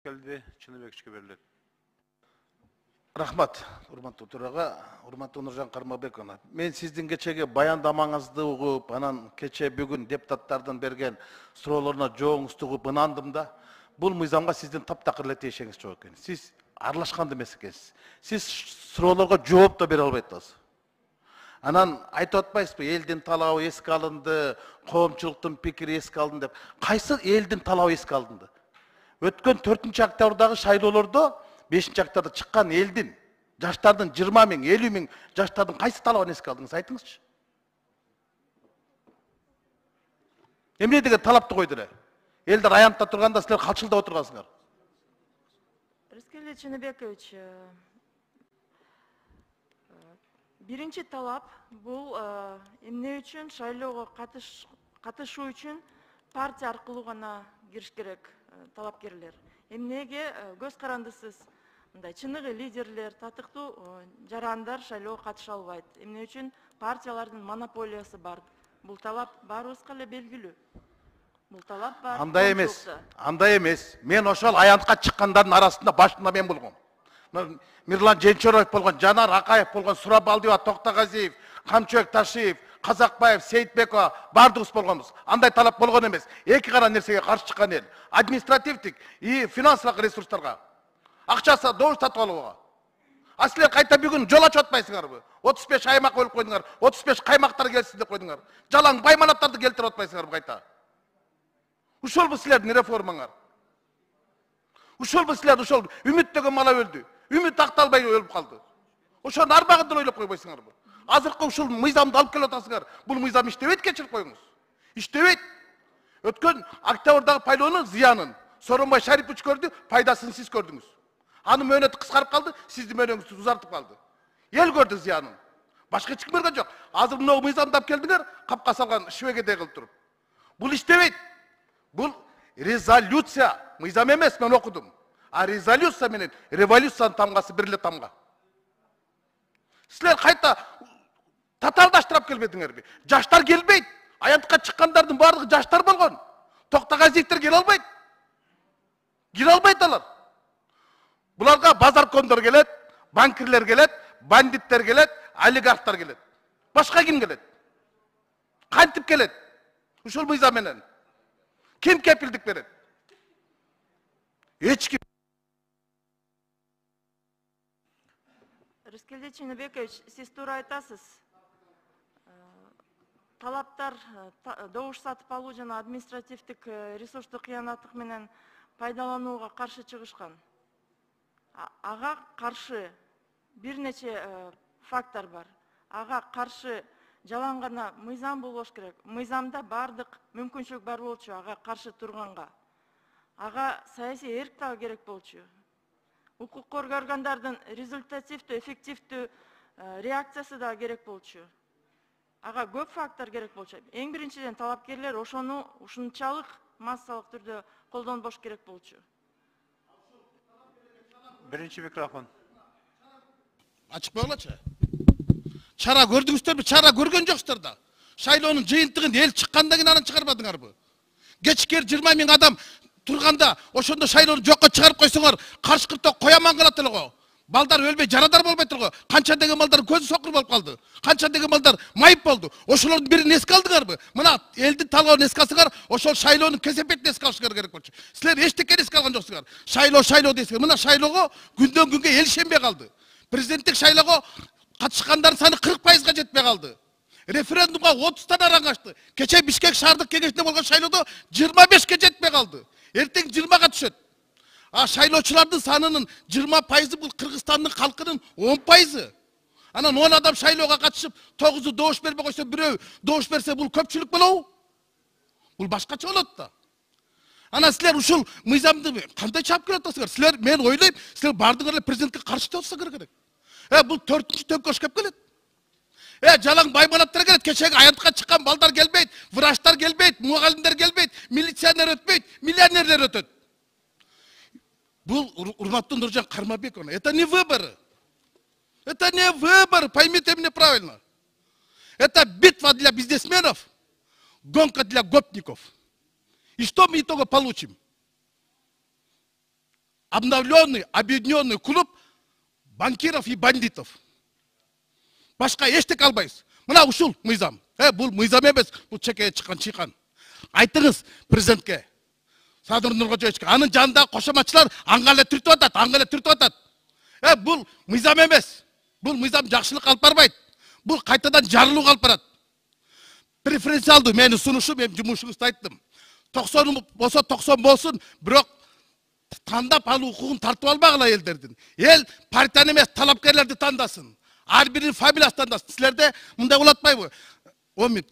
Келді, Чыныбековичке беріледі. Рахмат, урматтуу төраға, урматтуу Нұржан Кармабековна. Мен сіздің кечеге баяндамаңызды угуп, анан кече бүгін депутаттардың берген суроолоруна жооңузду угуп ынандым да, бул мыйзамга сиздин таптакыр эле тиешеңиз жок экен. Сиз аралашкан эмес экенсиз. Сиз суроолорго жооп да бере албай атасыз. Анан айтып атпайсызбы, элдин талабы эске алынды, коомчулуктун пикири эске алынды деп. Кайсы элдин талабы эске алынды? Өткөн 4-октябрдагы шайлоолордо 5-октябрда чыккан элдин, жаштардын 20 миң, 50 миң жаштардын кайсы талабын эске алдыңыз, айтыңызчы. Эмне деген талапты койду эле? Элдер аянтта турганда силер калчылдап отургансыңар. Рыскелди Чыныбекович, биринчи талап бул эмне үчүн шайлоого катышуу үчүн партия аркылуу гана кириш керек талапкерлер. Эмнеге көз карандысыз мындай чыныгы лидерлер, татыктуу жарандар шайлоого катыша албайт. Эмне үчүн партиялардын монополиясы бар. Бул талап баарыбызга эле белгилүү. Бул талап бар. Андай эмес. Мен ошол аянтка чыккандардын арасында башында мен болгом. Мирлан Женчороев болгон, Жанар Акаев болгон, Сурабалдиева, Токтогазиев, Камчыбек Ташиев, Казакбаев, Сейитбекова бардыгыбыз болгонбуз. Андай талап болгон эмес. Эки кара нерсеге каршы чыккан эл. Административдик и финансылык ресурстарга. Акчасы добуш сатып алууга. А силер кайта бүгүн жол ачып атпайсыңарбы? 35 аймак бөлүп койдуңар, 35 каймактар келсин деп койдуңар. Жалаң байманаттарды келтирип атпайсыңарбы кайта? Ушолбу силердин реформаңар. Ушолбу силер ушол үмүт деген мала өлдү. Үмүт акталбай өлүп калды. Ошонун арбагында ойлоп койбойсуңарбы? Азыркы ушул мыйзамды алып келип атасыңар. Бул мыйзам иштебейт, кечирип коюңуз. Иштебейт. Өткөн октябрдагы пайлоонун зыянын Сооронбай Шарипович көрдү, пайдасын сиз көрдүңүз. Анын мөөнөтү кыскарып калды, сиздин мөөнөтүңүздү узартып калды. Эл көрдү зыянын. Башка эч ким көргөн жок. Азыр мына мыйзамды алып келдиңер, капка салган швегедей кылып туруп. Бул иштебейт. Бул резолюция, мыйзам эмес, мен окудум. А резолюция менен революциянын тамгасы бир эле тамга. Силер кайта татаалдаштырып келбедиңерби? Жаштар келбейт. Аянтка чыккандардын баардыгы жаштар болгон. Токтогазиевдер келе албайт. Кире албайт алар. Буларга базаркондор келет, банкирлер келет, бандиттер келет, олигархтар келет. Башка ким келет? Кантип келет? Ушул мыйзам менен. Ким кепилдик берет? Эч ким. Рыскелди Чыныбекович, сиз туура айтасыз. Талаптар добуш сатып алуу жана административдик ресурстук кыянаттык менен пайдаланууга каршы чыгышкан. Ага каршы бир нече фактор бар. Ага каршы жалаң гана мыйзам болбош керек. Мыйзамда бардык мүмкүнчүлүк бар болчу ага каршы турганга. Ага саясий эрк да керек болчу. Укук коргоо органдардын результативдүү, эффективдүү реакциясы да керек болчу. Ага көп фактор керек болчу. Эң биринчиден талапкерлер ошону ушунчалык массалык түрдө колдонбош керек болчу. Birinci mikrofon. Ачык болгочу. Чара көрдүңүздөрбү? Чара көргөн жоксуздар да. Шайлоонун жыйынтыгын эл чыккандан кийин анан чыгарбадыңарбы? Кечкер 20 миң адам турганда ошондо шайлоону жокко чыгарып койсоңор, каршкыртта кояман калат эле го. Балдар өлбөй, жарадар болбой турго. Канча деген балдар көзү сокур болуп калды. Канча деген балдар майып болду. Ошолордун бирин эске алдыңарбы? Мына элдин талабын эске алсаңар, ошол шайлоонун кесепетин эске алышыңар керек болчу. Силер эчтекени эске алган жоксуңар. Шайлоо дейсиңер. Мына шайлоого күндөн күнгө эл ишенбей калды. Президенттик шайлоого катышкандардын саны 40%га жетпей калды. Референдумга 30 аран качты. Кече Бишкек шаардык кеңешинде болгон шайлоодо 25ге жетпей калды. Эртең 20га түшөт. А шайлоочулардын санынын 20% бул Кыргызстандын калкынын 10%. Анан 10 адам шайлоого катышып, 9-у добуш бербей койсо, бирөө добуш берсе, бул көпчүлүк болобу? Бул башкача болот да. Анан силер ушул мыйзамды кандай чап келип атасыңар? Силер, мен ойлойм, силер бардыңар эле президентке каршы болсоңар керек. Бул 4-чү төңкөш кеп келет. Жалаң байманаттар келет, кечеги аянтка чыккан балдар келбейт, врачтар келбейт, мугалимдер келбейт, милиционер өтпөйт, миллионерлер өтөт. Бул урматтуу Нуржан Кармабековна, это не выборы. Это не выборы, поймите меня правильно. Это битва для бизнесменов, гонка для гопников. И что мы итого получим? обновленный, объединенный клуб банкиров и бандитов. Башқа ештеңе албайсыз. Мына ушул мыйзам. Бұл мыйзам емес, бұл чекеге чыққан чиқан. Айтыңыз президентке, Садыр Нуркожоевичке, анын жанында кошоматчылар аңгала түртүп атат, аңгала түртүп атат. Бұл мыйзам емес. Бұл мыйзам жакшылык алып барбайт. Бұл кайтадан жарылууга алып барат. Преференциалдуу менин сунушум, мен жумушуңузду айттым. 90 болсо 90 болсун, бирок тандап алуу укугун тартып албагыла элдердин. Эл партияны эмес, талапкерлерди тандасын. Ар биринин фамилиясын тандасын. Силерде мындай болот атпайбы? 10 минут.